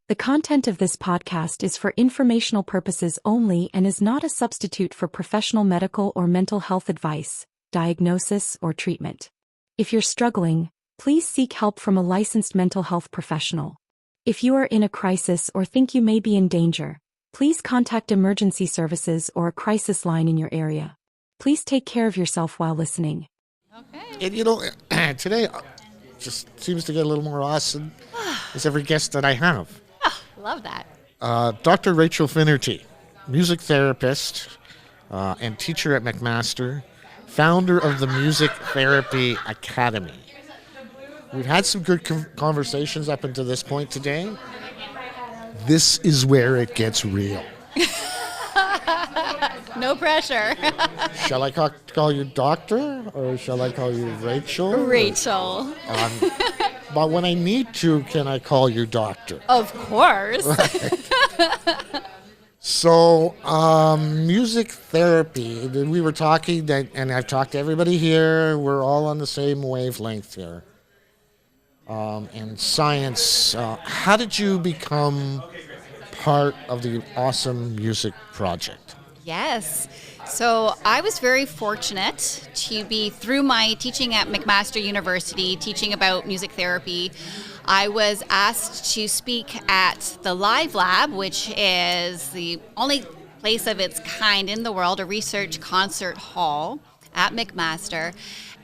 The content of this podcast is for informational purposes only and is not a substitute for professional medical or mental health advice, diagnosis, or treatment. If you're struggling, please seek help from a licensed mental health professional. If you are in a crisis or think you may be in danger, please contact emergency services or a crisis line in your area. Please take care of yourself while listening. Okay. And today just seems to get a little more awesome as every guest that I have. Love that. Dr. Rachael Finnerty, music therapist and teacher at McMaster, founder of the Music Therapy Academy. We've had some good conversations up until this point today. This is where it gets real. No pressure. Shall I call you doctor or shall I call you Rachael? Rachel. But when I need to, can I call you doctor? Of course. Right. So, music therapy, we were talking, and I've talked to everybody here, we're all on the same wavelength here. And science, how did you become part of the Awesome Music Project? Yes. So I was very fortunate to be, through my teaching at McMaster University, teaching about music therapy, I was asked to speak at the Live Lab, which is the only place of its kind in the world, a research concert hall at McMaster.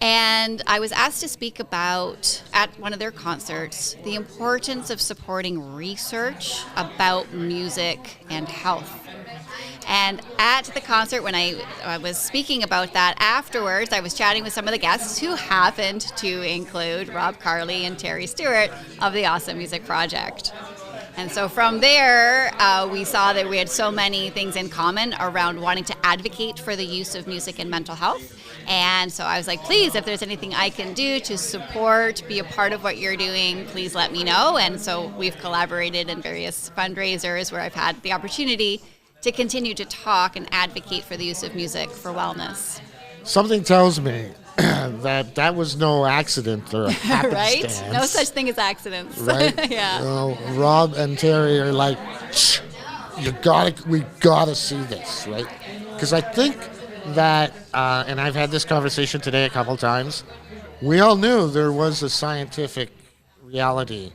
And I was asked to speak about, at one of their concerts, the importance of supporting research about music and health. And at the concert, when I was speaking about that afterwards, I was chatting with some of the guests who happened to include Rob Carley and Terry Stewart of the Awesome Music Project. And so from there, we saw that we had so many things in common around wanting to advocate for the use of music in mental health. And so I was like, please, if there's anything I can do to support, be a part of what you're doing, please let me know. And so we've collaborated in various fundraisers where I've had the opportunity to continue to talk and advocate for the use of music for wellness. Something tells me that was no accident or a happenstance. Right? No such thing as accidents. Right? Yeah. Rob and Terry are like, we gotta see this, right? Because I think that, and I've had this conversation today a couple times, we all knew there was a scientific reality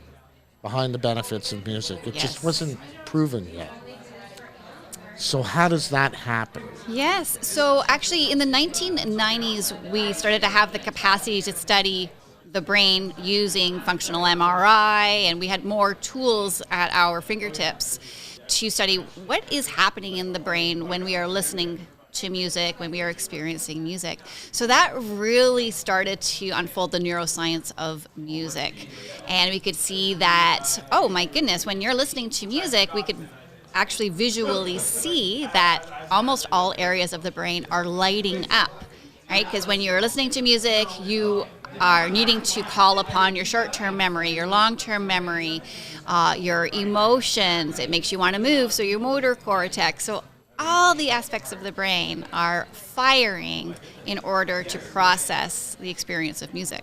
behind the benefits of music. It just wasn't proven yet. So how does that happen? Yes. So actually in the 1990s, we started to have the capacity to study the brain using functional MRI, and we had more tools at our fingertips to study what is happening in the brain when we are listening to music, when we are experiencing music. So that really started to unfold the neuroscience of music. And we could see that, oh my goodness, when you're listening to music, we could actually visually see that almost all areas of the brain are lighting up, right? Because when you're listening to music, you are needing to call upon your short-term memory, your long-term memory, your emotions. It makes you want to move, so your motor cortex. So all the aspects of the brain are firing in order to process the experience of music.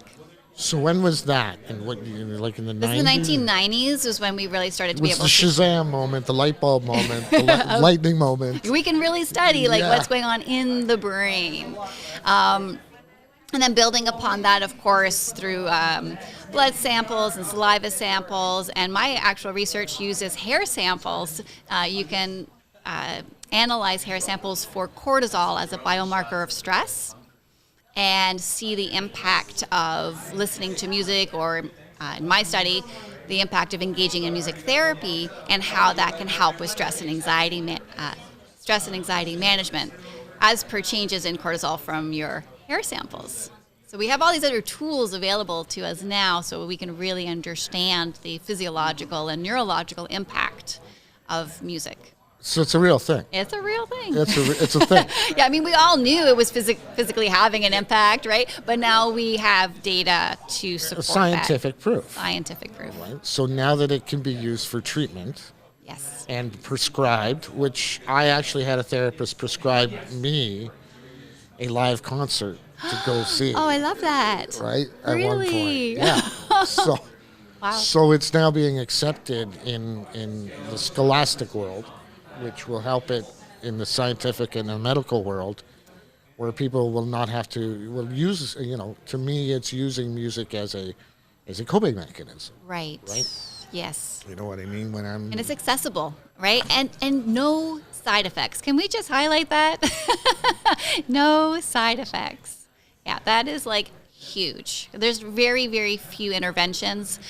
So when was that? And what, like in the 90s? This is the 1990s was when we really started to be able to... It was the Shazam moment, the light bulb moment, the lightning moment. We can really study what's going on in the brain. And then building upon that, of course, through blood samples and saliva samples. And my actual research uses hair samples. You can analyze hair samples for cortisol as a biomarker of stress, and see the impact of listening to music, or in my study, the impact of engaging in music therapy and how that can help with stress and anxiety management as per changes in cortisol from your hair samples. So we have all these other tools available to us now so we can really understand the physiological and neurological impact of music. So it's a real thing. It's a real thing. It's a thing. Yeah, I mean, we all knew it was physically having an impact, right? But now we have data to support scientific proof. Scientific proof. Right. So now that it can be used for treatment. Yes. And prescribed, which I actually had a therapist prescribe me a live concert to go see. Oh, I love that. Right? Really? At one point. Yeah. So Wow. So it's now being accepted in the scholastic world, which will help it in the scientific and the medical world, where people will not have to, will use, to me, it's using music as a coping mechanism. Right. Right? Yes. You know what I mean? And it's accessible, right? And no side effects. Can we just highlight that? No side effects. Yeah, that is like huge. There's very, very few interventions.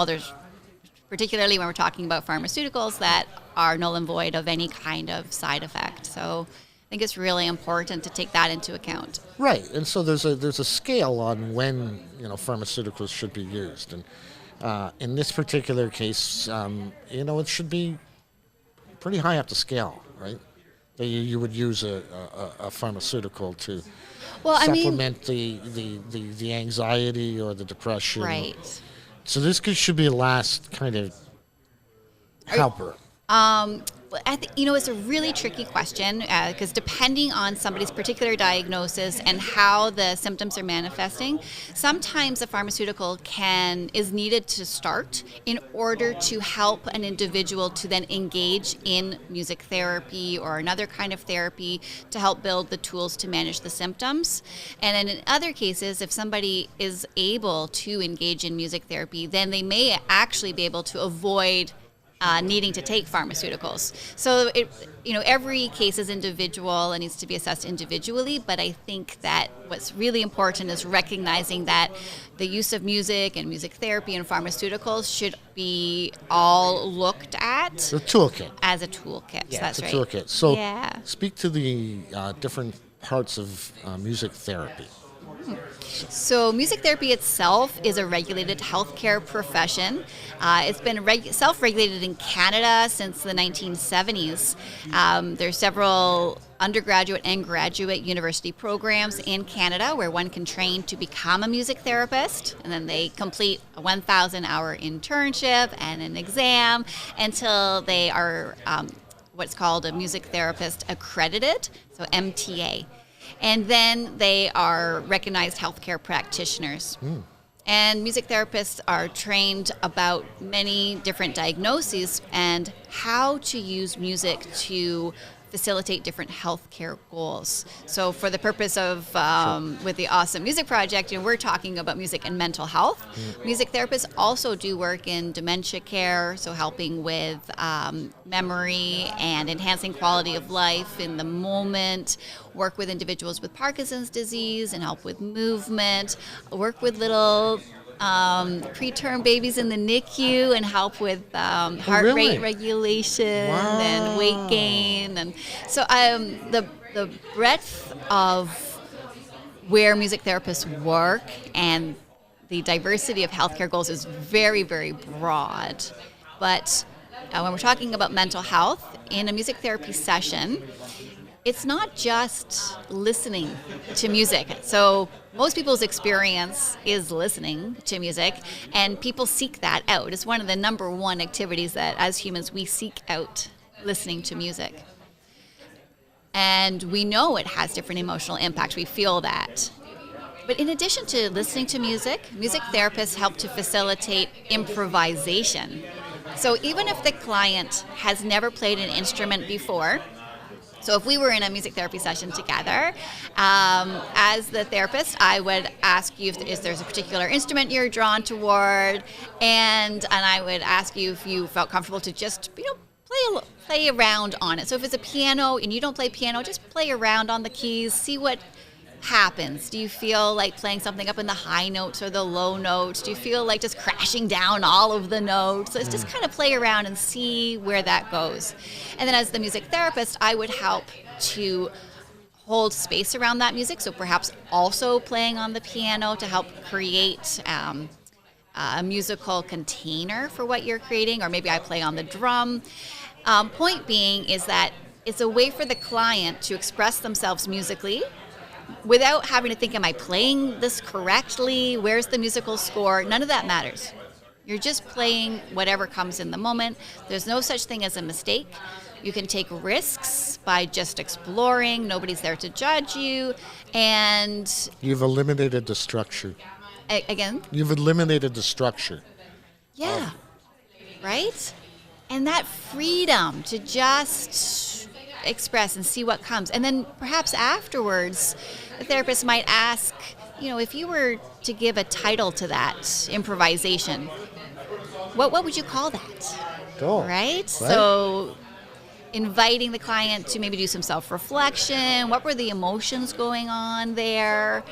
There's particularly when we're talking about pharmaceuticals that are null and void of any kind of side effect. So I think it's really important to take that into account. Right, and so there's a scale on when pharmaceuticals should be used, and in this particular case, it should be pretty high up the scale, right? That you would use a pharmaceutical to supplement the anxiety or the depression. Right. So this should be a last kind of helper. I think, it's a really tricky question because depending on somebody's particular diagnosis and how the symptoms are manifesting, sometimes a pharmaceutical is needed to start in order to help an individual to then engage in music therapy or another kind of therapy to help build the tools to manage the symptoms. And then in other cases, if somebody is able to engage in music therapy, then they may actually be able to avoid needing to take pharmaceuticals. So every case is individual and needs to be assessed individually, but I think that what's really important is recognizing that the use of music and music therapy and pharmaceuticals should be all looked at The toolkit. as a toolkit. Yeah, That's it's right. a toolkit. So Yeah. speak to the different parts of music therapy. So music therapy itself is a regulated healthcare profession. It's been self-regulated in Canada since the 1970s. There's several undergraduate and graduate university programs in Canada where one can train to become a music therapist, and then they complete a 1,000-hour internship and an exam until they are what's called a music therapist accredited, so MTA. And then they are recognized healthcare practitioners. And music therapists are trained about many different diagnoses and how to use music to facilitate different healthcare goals. So for the purpose of, with the Awesome Music Project, we're talking about music and mental health. Music therapists also do work in dementia care, so helping with memory and enhancing quality of life in the moment, work with individuals with Parkinson's disease and help with movement, work with little preterm babies in the NICU and help with heart rate regulation and weight gain. And so the breadth of where music therapists work and the diversity of healthcare goals is very, very broad. But when we're talking about mental health, in a music therapy session, it's not just listening to music. So most people's experience is listening to music, and people seek that out. It's one of the number one activities that as humans we seek out, listening to music. And we know it has different emotional impacts. We feel that. But in addition to listening to music therapists help to facilitate improvisation. So even if the client has never played an instrument before, so if we were in a music therapy session together, as the therapist, I would ask you if there's a particular instrument you're drawn toward, and I would ask you if you felt comfortable to just play around on it. So if it's a piano and you don't play piano, just play around on the keys, see what happens. Do you feel like playing something up in the high notes or the low notes? Do you feel like just crashing down all of the notes? Let's just kind of play around and see where that goes. And then as the music therapist, I would help to hold space around that music. So perhaps also playing on the piano to help create a musical container for what you're creating, or maybe I play on the drum. Point being is that it's a way for the client to express themselves musically without having to think, am I playing this correctly? Where's the musical score? None of that matters. You're just playing whatever comes in the moment. There's no such thing as a mistake. You can take risks by just exploring. Nobody's there to judge you. And you've eliminated the structure. Again? You've eliminated the structure. Yeah. Right? And that freedom to just express and see what comes. And then perhaps afterwards, the therapist might ask, if you were to give a title to that improvisation, what would you call that? Cool. Right? So inviting the client to maybe do some self-reflection. What were the emotions going on there?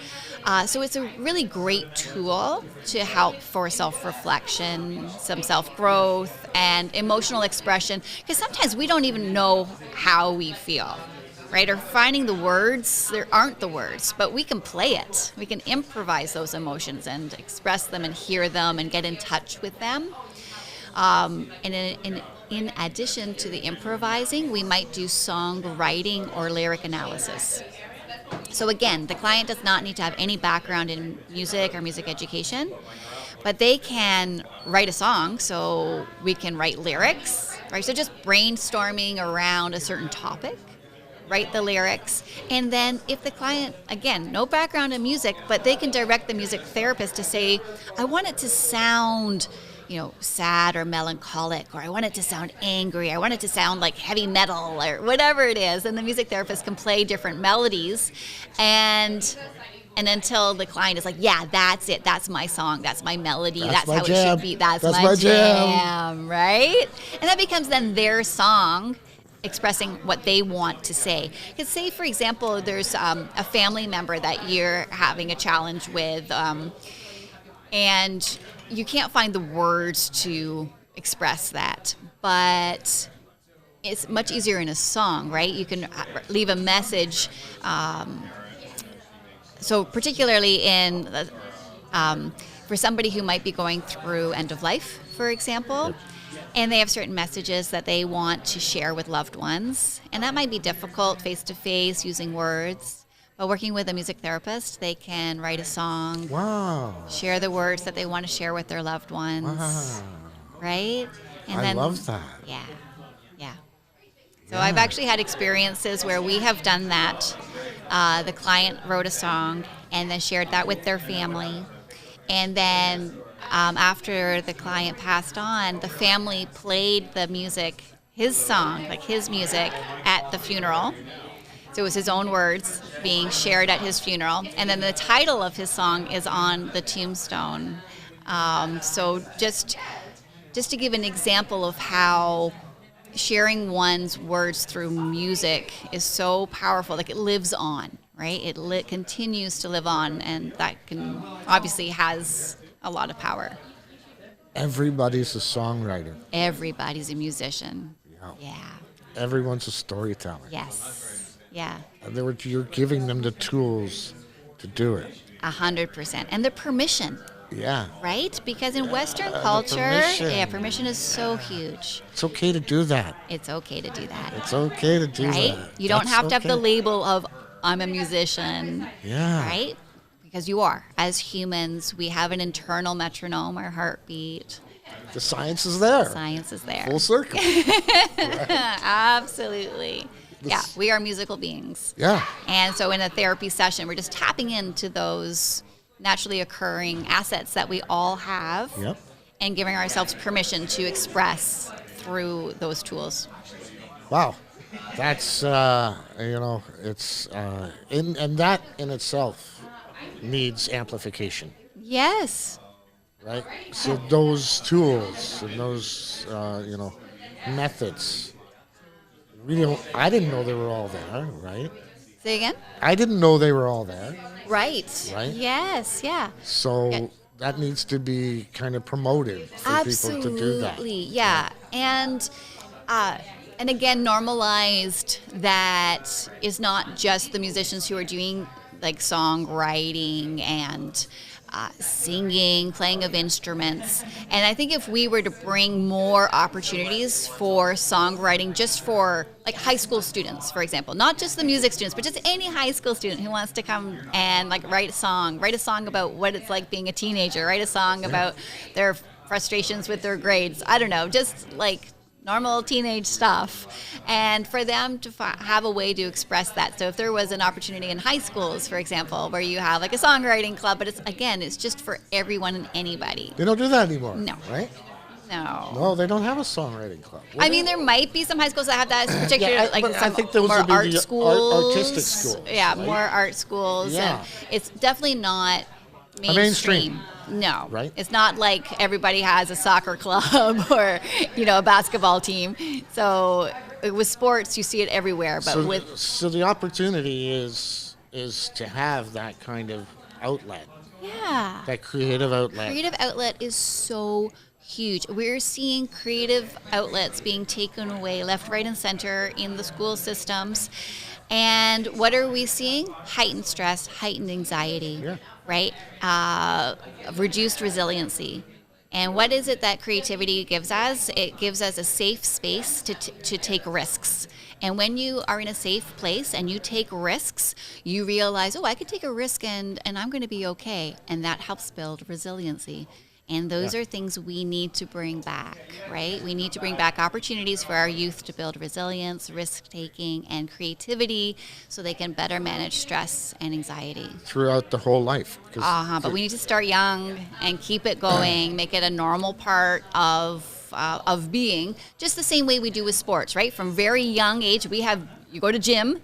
So it's a really great tool to help for self-reflection, some self-growth, and emotional expression. Because sometimes we don't even know how we feel, right? Or finding the words, there aren't the words, but we can play it. We can improvise those emotions and express them and hear them and get in touch with them. And in addition to the improvising, we might do songwriting or lyric analysis. So again, the client does not need to have any background in music or music education, but they can write a song, so we can write lyrics, right? So just brainstorming around a certain topic, write the lyrics, and then if the client, again, no background in music, but they can direct the music therapist to say, I want it to sound sad or melancholic, or I want it to sound angry, I want it to sound like heavy metal, or whatever it is. And the music therapist can play different melodies, and until the client is like, yeah, that's it, that's my song, that's my melody, that's how jam. It should be, that's my jam, right? And that becomes then their song, expressing what they want to say. Because say, for example, there's a family member that you're having a challenge with, and you can't find the words to express that, but it's much easier in a song, right? You can leave a message. So particularly for somebody who might be going through end of life, for example, and they have certain messages that they want to share with loved ones, and that might be difficult face-to-face using words. But working with a music therapist, they can write a song, share the words that they want to share with their loved ones, right? And I love that. Yeah. So I've actually had experiences where we have done that. The client wrote a song and then shared that with their family. And then after the client passed on, the family played the music, his song, like his music, at the funeral. So it was his own words being shared at his funeral. And then the title of his song is on the tombstone. So just to give an example of how sharing one's words through music is so powerful, like it lives on, right? It continues to live on, and that can obviously has a lot of power. Everybody's a songwriter. Everybody's a musician. Yeah. Everyone's a storyteller. Yes. Yeah. And you're giving them the tools to do it. 100%. And the permission. Yeah. Right? Because in Western culture, permission is so huge. It's okay to do that. It's okay to do that. It's okay to do right? that. You don't have to have the label of, I'm a musician. Yeah. Right? Because you are. As humans, we have an internal metronome, our heartbeat. The science is there. Science is there. Full circle. Absolutely. Yeah, we are musical beings. Yeah. And so in a therapy session, we're just tapping into those naturally occurring assets that we all have, and giving ourselves permission to express through those tools. Wow. That's, it's, and that in itself needs amplification. Yes. Right? So those tools and those, methods, I didn't know they were all there, right? Say again? I didn't know they were all there. Right. Yes, yeah. So that needs to be kind of promoted for people to do that. Absolutely, yeah. And again, normalized that is not just the musicians who are doing like songwriting and singing, playing of instruments. And I think if we were to bring more opportunities for songwriting just for like high school students, for example, not just the music students, but just any high school student who wants to come and like write a song about what it's like being a teenager, write a song about their frustrations with their grades. I don't know, just like normal teenage stuff, and for them to have a way to express that. So if there was an opportunity in high schools, for example, where you have like a songwriting club, but it's just for everyone and anybody. They don't do that anymore. No. Right? No, they don't have a songwriting club. I mean, there might be some high schools that have that particular, but some I think those more would be art the schools. artistic schools. Yeah, right? more art schools. Yeah. And it's definitely not mainstream. No. Right. It's not like everybody has a soccer club or, a basketball team. So with sports, you see it everywhere. But so the opportunity is to have that kind of outlet. Yeah. That creative outlet. Creative outlet is so huge. We're seeing creative outlets being taken away left, right, and center in the school systems. And what are we seeing? Heightened stress, heightened anxiety, right? Reduced resiliency. And what is it that creativity gives us? It gives us a safe space to take risks. And when you are in a safe place and you take risks, you realize, I could take a risk and I'm going to be okay. And that helps build resiliency. And those are things we need to bring back, right? We need to bring back opportunities for our youth to build resilience, risk-taking, and creativity so they can better manage stress and anxiety. Throughout the whole life. But we need to start young and keep it going, make it a normal part of being, just the same way we do with sports, right? From very young age, you go to gym,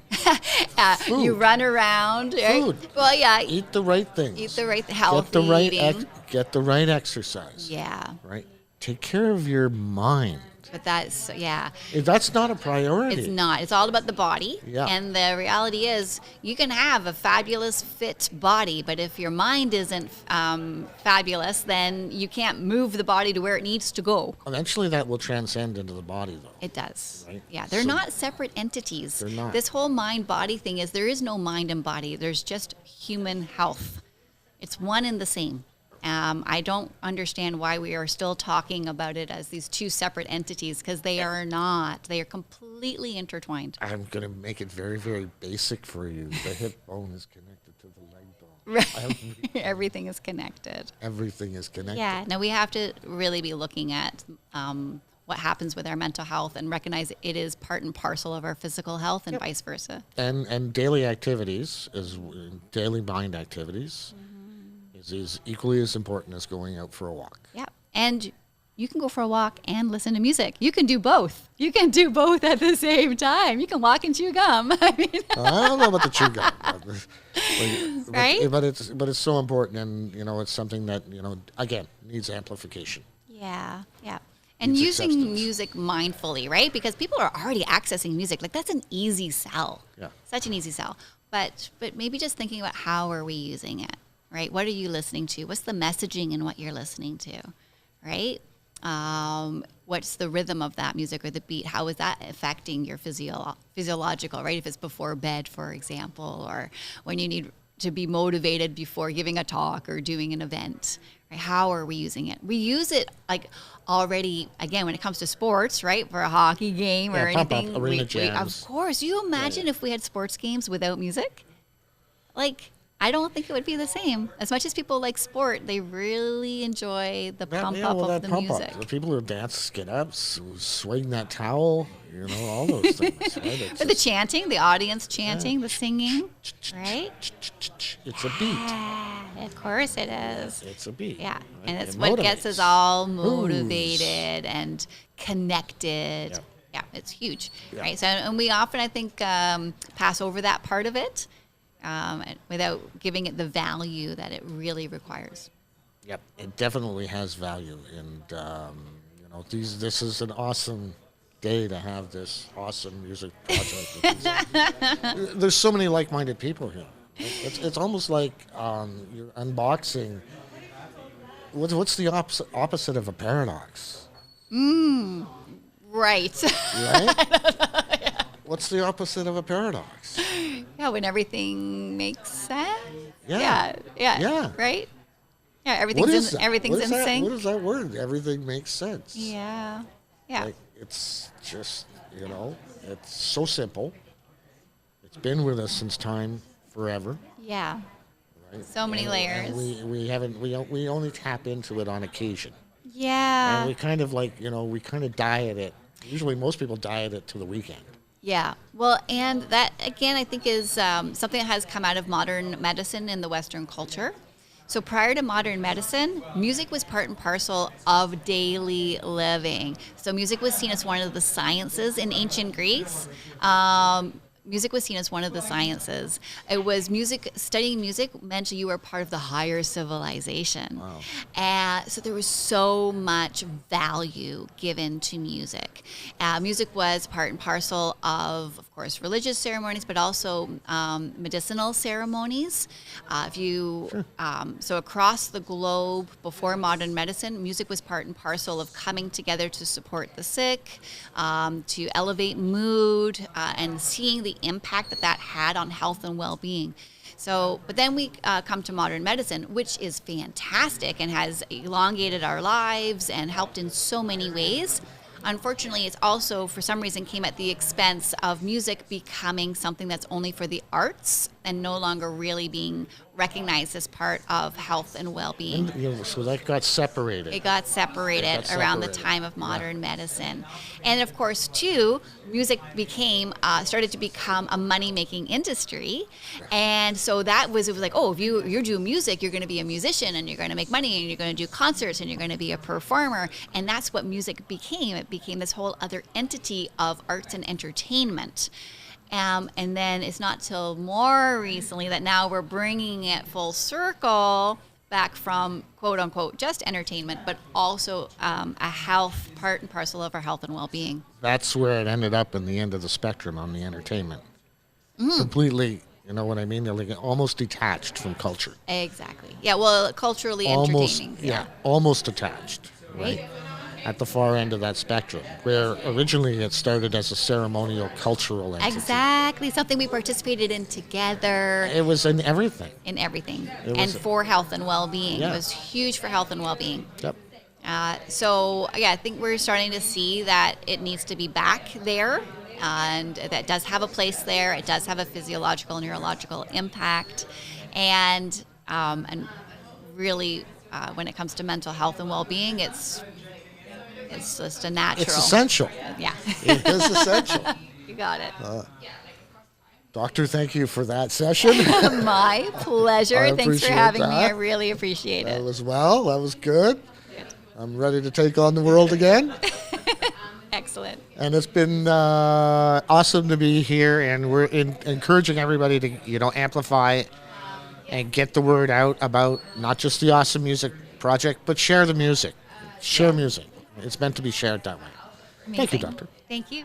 you run around. Right? Food. Well, yeah. Eat the right things. Eat the right healthy eating. Get the right exercise. Yeah. Right? Take care of your mind. But that's, That's not a priority. It's not. It's all about the body. Yeah. And the reality is you can have a fabulous, fit body, but if your mind isn't fabulous, then you can't move the body to where it needs to go. Eventually that will transcend into the body, though. It does. Right? Yeah. They're not separate entities. They're not. This whole mind-body thing there is no mind and body. There's just human health. It's one and the same. I don't understand why we are still talking about it as these two separate entities, because they are not. They are completely intertwined. I'm going to make it very, very basic for you. The hip bone is connected to the leg bone. Right. Everything is connected. Everything is connected. Yeah. Now we have to really be looking at what happens with our mental health and recognize it is part and parcel of our physical health and vice versa. And daily activities, daily mind activities, is equally as important as going out for a walk. Yeah. And you can go for a walk and listen to music. You can do both. You can do both at the same time. You can walk and chew gum. I don't know about the chew gum. Right? But it's so important, and it's something that, again, needs amplification. Yeah. Yeah. And using music mindfully, right? Because people are already accessing music. Like, that's an easy sell. Yeah. Such an easy sell. But maybe just thinking about how are we using it, right? What are you listening to? What's the messaging in what you're listening to, right? What's the rhythm of that music or the beat? How is that affecting your physiological, right? If it's before bed, for example, or when you need to be motivated before giving a talk or doing an event, right? How are we using it? We use it like already, again, when it comes to sports, right? For a hockey game or anything. Arena jams. Of course. You imagine if we had sports games without music? Like, I don't think it would be the same. As much as people like sport, they really enjoy the pump up of the music. The people who dance, get up, swing that towel, all those things. Right? But the chanting, the audience chanting, the singing, right? It's a beat. Of course it is. It's a beat. Yeah, right? and it's what gets us all motivated and connected. Yeah, it's huge, right? So, and we often, I think, pass over that part of it. Without giving it the value that it really requires. Yep, it definitely has value, and this is an awesome day to have this awesome music project. There's so many like-minded people here. It's almost like you're unboxing. What's the opposite of a paradox? Right. Right. Yeah. What's the opposite of a paradox? Yeah, when everything makes sense. Yeah. Right. Yeah, everything's in sync. What is that word? Everything makes sense. Yeah. Like, it's just it's so simple. It's been with us since time forever. Yeah. Right? So many layers. And we only tap into it on occasion. Yeah. And we kind of we kind of diet it. Usually, most people diet it to the weekend. Yeah. Well, and that, again, I think is something that has come out of modern medicine in the Western culture. So prior to modern medicine, music was part and parcel of daily living. So music was seen as one of the sciences in ancient Greece. Music was seen as one of the sciences. It was music, studying music meant you were part of the higher civilization. Wow. And so there was so much value given to music. Music was part and parcel of course, religious ceremonies, but also medicinal ceremonies. So across the globe, before modern medicine, music was part and parcel of coming together to support the sick, to elevate mood, and seeing the impact that had on health and well-being. So, but then we come to modern medicine, which is fantastic and has elongated our lives and helped in so many ways. Unfortunately, it's also, for some reason, came at the expense of music becoming something that's only for the arts and no longer really being recognized as part of health and well-being. And, so that got separated. It got separated around the time of modern medicine. And of course, too, music started to become a money-making industry. And so it was like, oh, if you're doing music, you're going to be a musician and you're going to make money and you're going to do concerts and you're going to be a performer. And that's what music became. It became this whole other entity of arts and entertainment. And then it's not till more recently that now we're bringing it full circle back from quote unquote just entertainment, but also a health part and parcel of our health and well-being. That's where it ended up in the end of the spectrum on the entertainment. Completely, you know what I mean? They're like almost detached from culture. Exactly. Yeah, well, culturally entertaining. Yeah, almost attached. Right? At the far end of that spectrum, where originally it started as a ceremonial cultural entity. Exactly, something we participated in together. It was in everything. And for health and well-being. Yeah. It was huge for health and well-being. Yep. I think we're starting to see that it needs to be back there, and that does have a place there. It does have a physiological, neurological impact, and really, when it comes to mental health and well-being, it's just a natural. It's essential. Yeah. It is essential. You got it. Doctor, thank you for that session. My pleasure. Thanks for having me. I really appreciate it. That was good. I'm ready to take on the world again. Excellent. And it's been awesome to be here, and we're encouraging everybody to, amplify and get the word out about not just the Awesome Music Project, but share the music. Share music. It's meant to be shared that way. Amazing. Thank you, Doctor. Thank you.